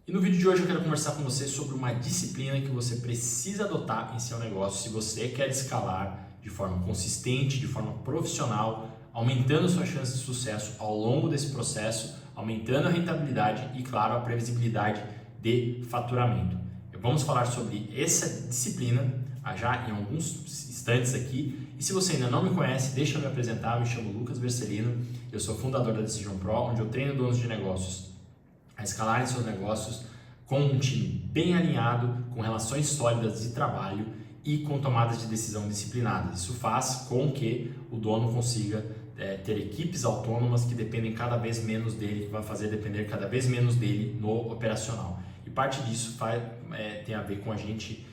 E no vídeo de hoje eu quero conversar com você sobre uma disciplina que você precisa adotar em seu negócio se você quer escalar de forma consistente, de forma profissional, aumentando sua chance de sucesso ao longo desse processo, aumentando a rentabilidade e, claro, a previsibilidade de faturamento. Vamos falar sobre essa disciplina já em alguns instantes aqui. E se você ainda não me conhece, deixa eu me apresentar. Me chamo Lucas Vercelino, eu sou fundador da Decision Pro, onde eu treino donos de negócios a escalarem seus negócios com um time bem alinhado, com relações sólidas de trabalho e com tomadas de decisão disciplinadas. Isso faz com que o dono consiga ter equipes autônomas que dependem cada vez menos dele, que vai fazer depender cada vez menos dele no operacional. E parte disso tem a ver com a gente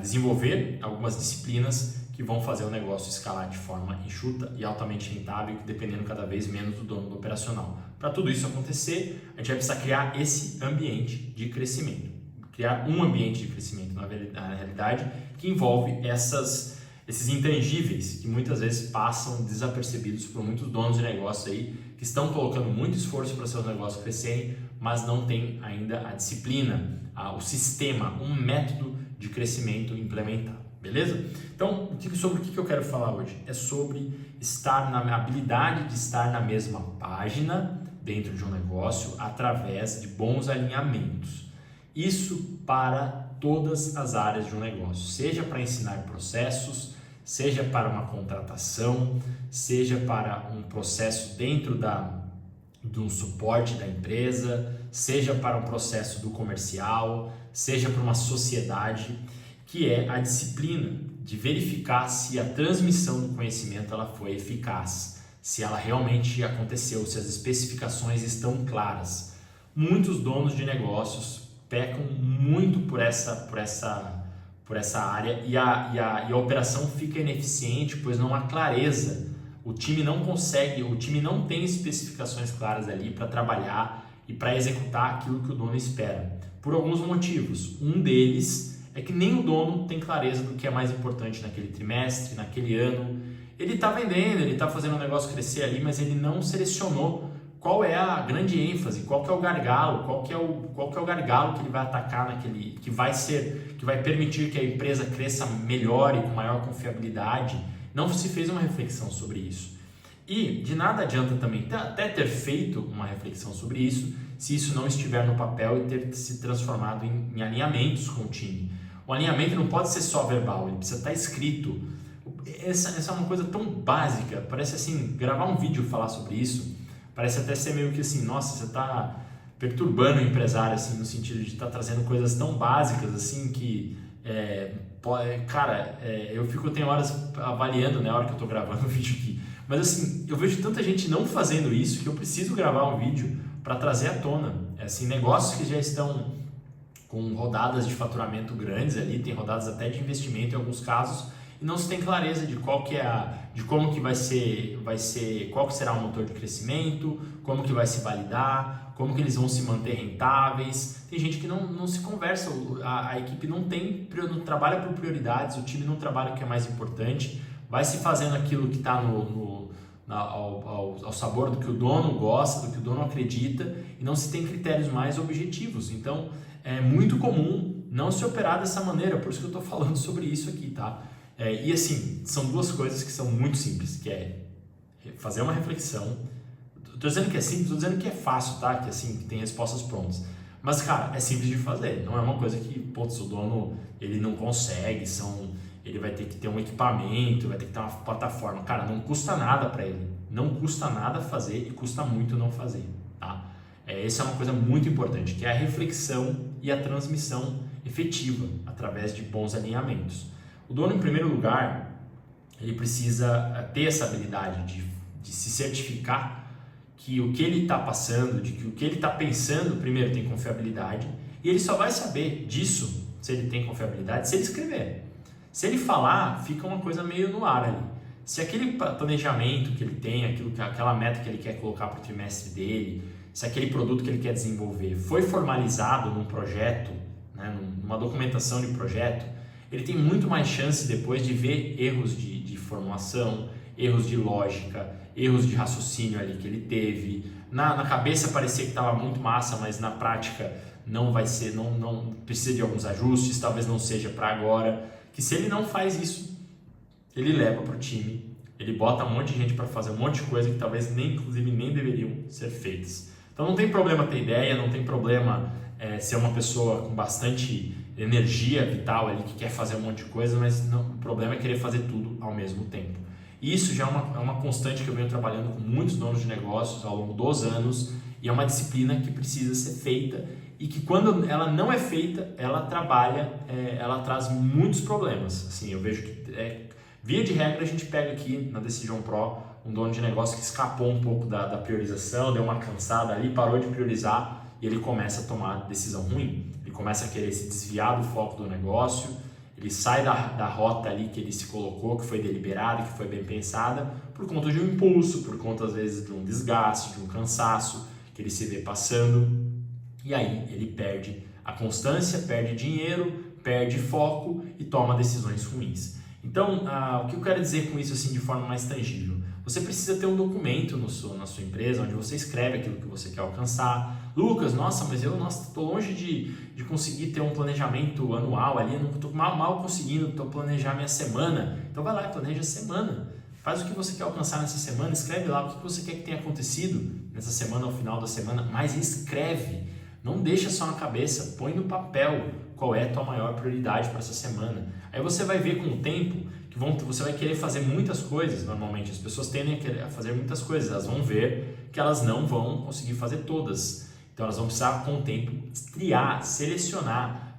desenvolver algumas disciplinas que vão fazer o negócio escalar de forma enxuta e altamente rentável, dependendo cada vez menos do dono do operacional. Para tudo isso acontecer, a gente vai precisar criar esse ambiente de crescimento. Criar um ambiente de crescimento, na realidade, que envolve esses intangíveis que muitas vezes passam desapercebidos por muitos donos de negócio aí, que estão colocando muito esforço para seus negócios crescerem, mas não tem ainda a disciplina, o sistema, um método de crescimento implementado. Beleza? Então, sobre o que eu quero falar hoje? É sobre a habilidade de estar na mesma página dentro de um negócio através de bons alinhamentos. Isso para todas as áreas de um negócio, seja para ensinar processos, seja para uma contratação, seja para um processo dentro de um suporte da empresa, seja para um processo do comercial, seja para uma sociedade, que é a disciplina de verificar se a transmissão do conhecimento ela foi eficaz, se ela realmente aconteceu, se as especificações estão claras. Muitos donos de negócios pecam muito por essa área e a operação fica ineficiente, pois não há clareza. O time não tem especificações claras ali para trabalhar e para executar aquilo que o dono espera, por alguns motivos. Um deles é que nem o dono tem clareza do que é mais importante naquele trimestre, naquele ano. Ele está vendendo, ele está fazendo o negócio crescer ali, mas ele não selecionou qual é a grande ênfase, qual que é o gargalo, qual que é o gargalo que ele vai atacar que vai permitir que a empresa cresça melhor e com maior confiabilidade. Não se fez uma reflexão sobre isso. E de nada adianta também até ter feito uma reflexão sobre isso, se isso não estiver no papel e ter se transformado em alinhamentos com o time. O alinhamento não pode ser só verbal, ele precisa estar escrito. Essa é uma coisa tão básica, parece assim, gravar um vídeo e falar sobre isso, parece até ser meio que assim, nossa, você está perturbando o empresário, assim, no sentido de estar trazendo coisas tão básicas, assim, que, eu tenho horas avaliando, né, a hora que eu estou gravando o vídeo aqui, mas assim, eu vejo tanta gente não fazendo isso, que eu preciso gravar um vídeo para trazer à tona, assim, negócios que já estão com rodadas de faturamento grandes ali, tem rodadas até de investimento em alguns casos, e não se tem clareza de qual que de como que vai ser, qual que será o motor de crescimento, como que vai se validar, como que eles vão se manter rentáveis. Tem gente que não se conversa, a equipe não trabalha por prioridades, o time não trabalha o que é mais importante, vai se fazendo aquilo que está ao sabor do que o dono gosta, do que o dono acredita, e não se tem critérios mais objetivos. Então, é muito comum não se operar dessa maneira, por isso que eu estou falando sobre isso aqui, tá? E assim, são duas coisas que são muito simples, que é fazer uma reflexão. Estou dizendo que é simples, estou dizendo que é fácil, tá? Que assim, que tem respostas prontas. Mas, cara, é simples de fazer, não é uma coisa que, o dono, ele não consegue, ele vai ter que ter um equipamento, vai ter que ter uma plataforma. Cara, não custa nada para ele, não custa nada fazer e custa muito não fazer, tá? Essa é uma coisa muito importante, que é a reflexão e a transmissão efetiva através de bons alinhamentos. O dono, em primeiro lugar, ele precisa ter essa habilidade de se certificar que o que ele está passando, de que o que ele está pensando, primeiro, tem confiabilidade, e ele só vai saber disso, se ele tem confiabilidade, se ele escrever. Se ele falar, fica uma coisa meio no ar ali. Se aquele planejamento que ele tem, aquela meta que ele quer colocar para o trimestre dele, se aquele produto que ele quer desenvolver foi formalizado num projeto, né, numa documentação de projeto, ele tem muito mais chance depois de ver erros de formulação, erros de lógica, erros de raciocínio ali que ele teve. Na cabeça parecia que estava muito massa, mas na prática não vai ser, não precisa de alguns ajustes, talvez não seja para agora, que se ele não faz isso, ele leva para o time, ele bota um monte de gente para fazer um monte de coisa que talvez inclusive nem deveriam ser feitas. Então não tem problema ter ideia, não tem problema ser uma pessoa com bastante energia vital ali que quer fazer um monte de coisa, mas o problema é querer fazer tudo ao mesmo tempo. E isso já é uma constante que eu venho trabalhando com muitos donos de negócios ao longo dos anos, e é uma disciplina que precisa ser feita e que quando ela não é feita, ela ela traz muitos problemas. Assim, eu vejo que via de regra a gente pega aqui na Decision Pro um dono de negócio que escapou um pouco da priorização, deu uma cansada ali, parou de priorizar e ele começa a tomar decisão ruim. Ele começa a querer se desviar do foco do negócio, ele sai da rota ali que ele se colocou, que foi deliberada, que foi bem pensada, por conta de um impulso, por conta às vezes de um desgaste, de um cansaço que ele se vê passando, e aí ele perde a constância, perde dinheiro, perde foco e toma decisões ruins. Então, o que eu quero dizer com isso assim de forma mais tangível? Você precisa ter um documento na sua empresa onde você escreve aquilo que você quer alcançar. Lucas, mas eu estou longe de conseguir ter um planejamento anual ali, eu não estou mal conseguindo planejar minha semana. Então vai lá e planeja a semana. Faz o que você quer alcançar nessa semana, escreve lá o que você quer que tenha acontecido nessa semana, ao final da semana, mas escreve. Não deixa só na cabeça, põe no papel qual é a tua maior prioridade para essa semana. Aí você vai ver com o tempo que você vai querer fazer muitas coisas. Normalmente as pessoas tendem a querer fazer muitas coisas, elas vão ver que elas não vão conseguir fazer todas. Então elas vão precisar com o tempo triar, selecionar,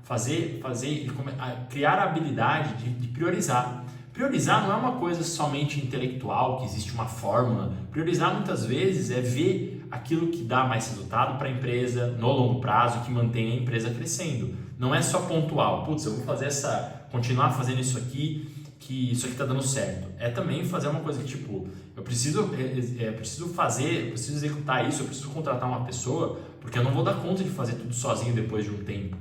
criar a habilidade de priorizar. Priorizar não é uma coisa somente intelectual, que existe uma fórmula. Priorizar muitas vezes é ver aquilo que dá mais resultado para a empresa no longo prazo, que mantém a empresa crescendo. Não é só pontual. Putz, eu vou continuar fazendo isso aqui, que isso aqui está dando certo. É também fazer uma coisa que tipo, eu preciso executar isso, eu preciso contratar uma pessoa, porque eu não vou dar conta de fazer tudo sozinho depois de um tempo.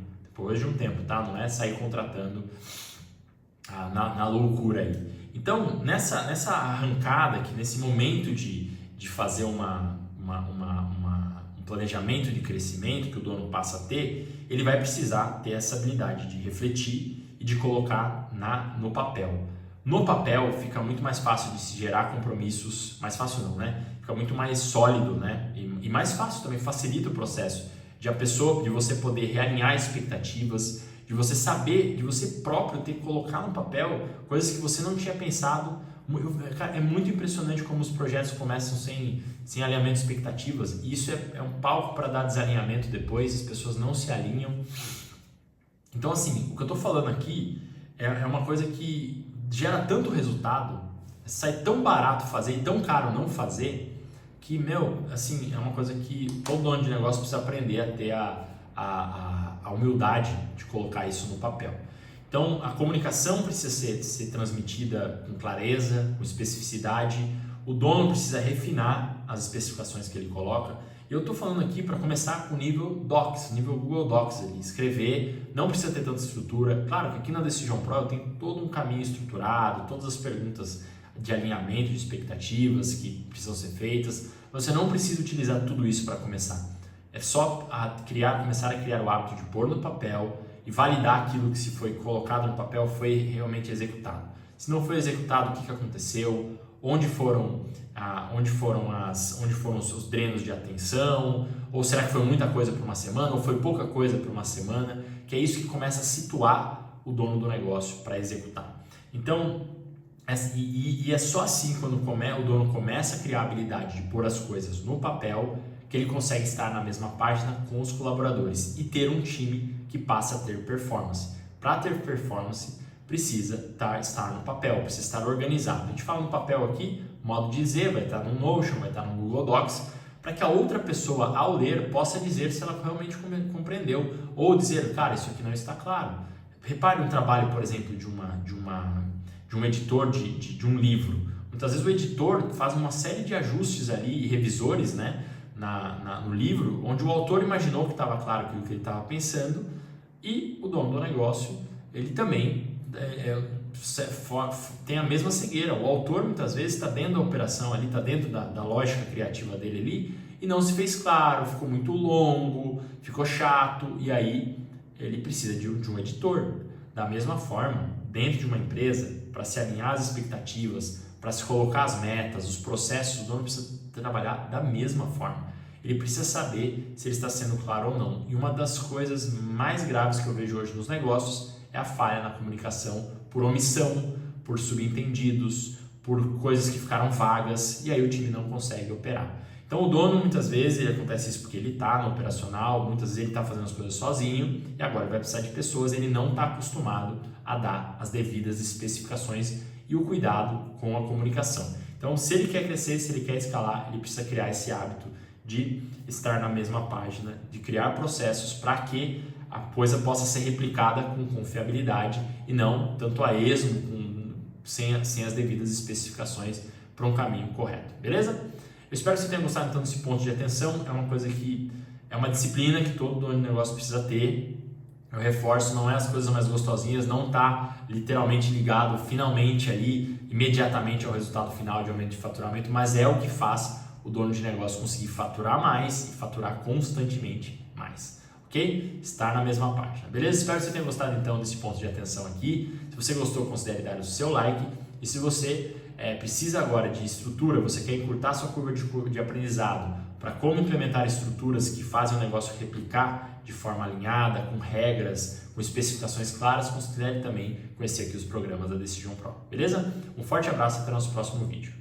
Tá? Não é sair contratando na loucura aí. Então, nessa arrancada aqui, nesse momento de fazer um planejamento de crescimento que o dono passa a ter, ele vai precisar ter essa habilidade de refletir e de colocar no papel. No papel fica muito mais fácil de se gerar compromissos, mais fácil não, né? Fica muito mais sólido, né? E mais fácil também, facilita o processo de você poder realinhar expectativas, de você saber, de você próprio ter que colocar no papel coisas que você não tinha pensado. É muito impressionante como os projetos começam sem alinhamento de expectativas, e isso é um palco para dar desalinhamento depois, as pessoas não se alinham. Então assim, o que eu estou falando aqui é uma coisa que gera tanto resultado, sai tão barato fazer e tão caro não fazer, que, assim, é uma coisa que todo dono de negócio precisa aprender a ter a humildade de colocar isso no papel. Então, a comunicação precisa ser transmitida com clareza, com especificidade. O dono precisa refinar as especificações que ele coloca. E eu estou falando aqui para começar com o nível Docs, nível Google Docs ali. Escrever, não precisa ter tanta estrutura. Claro que aqui na Decision Pro eu tenho todo um caminho estruturado, todas as perguntas de alinhamento de expectativas que precisam ser feitas. Você não precisa utilizar tudo isso para começar. É só começar a criar o hábito de pôr no papel e validar aquilo que se foi colocado no papel foi realmente executado. Se não foi executado, o que aconteceu? Onde foram os drenos de atenção? Ou será que foi muita coisa para uma semana? Ou foi pouca coisa para uma semana? Que é isso que começa a situar o dono do negócio para executar. Então, é só assim quando o dono começa a criar a habilidade de pôr as coisas no papel que ele consegue estar na mesma página com os colaboradores e ter um time que passa a ter performance. Para ter performance, precisa estar no papel, precisa estar organizado. A gente fala no papel aqui, modo de dizer, vai estar no Notion, vai estar no Google Docs, para que a outra pessoa, ao ler, possa dizer se ela realmente compreendeu, ou dizer, cara, isso aqui não está claro. Repare um trabalho, por exemplo, de um editor de um livro. Muitas vezes o editor faz uma série de ajustes ali e revisores, né, no livro, onde o autor imaginou que estava claro aquilo que ele estava pensando, e o dono do negócio, ele também tem a mesma cegueira. O autor muitas vezes está dentro da operação ali, está dentro da lógica criativa dele ali, e não se fez claro, ficou muito longo, ficou chato e aí ele precisa de um editor. Da mesma forma, dentro de uma empresa, para se alinhar as expectativas, para se colocar as metas, os processos, o dono precisa trabalhar da mesma forma. Ele precisa saber se ele está sendo claro ou não. E uma das coisas mais graves que eu vejo hoje nos negócios é a falha na comunicação por omissão, por subentendidos, por coisas que ficaram vagas e aí o time não consegue operar. Então o dono muitas vezes acontece isso porque ele está no operacional, muitas vezes ele está fazendo as coisas sozinho e agora ele vai precisar de pessoas, ele não está acostumado a dar as devidas especificações e o cuidado com a comunicação. Então se ele quer crescer, se ele quer escalar, ele precisa criar esse hábito de estar na mesma página, de criar processos para que a coisa possa ser replicada com confiabilidade e não tanto a esmo, sem as devidas especificações para um caminho correto, beleza? Eu espero que você tenha gostado então desse ponto de atenção, é uma coisa que é uma disciplina que todo dono de negócio precisa ter. Eu reforço, não é as coisas mais gostosinhas, não está literalmente ligado finalmente ali, imediatamente ao resultado final de aumento de faturamento, mas é o que faz o dono de negócio conseguir faturar mais e faturar constantemente mais, ok? Estar na mesma página, beleza? Espero que você tenha gostado então desse ponto de atenção aqui. Se você gostou, considere dar o seu like e se você precisa agora de estrutura, você quer encurtar sua curva de aprendizado para como implementar estruturas que fazem o negócio replicar de forma alinhada, com regras, com especificações claras, considere também conhecer aqui os programas da Decision Pro, beleza? Um forte abraço e até o nosso próximo vídeo.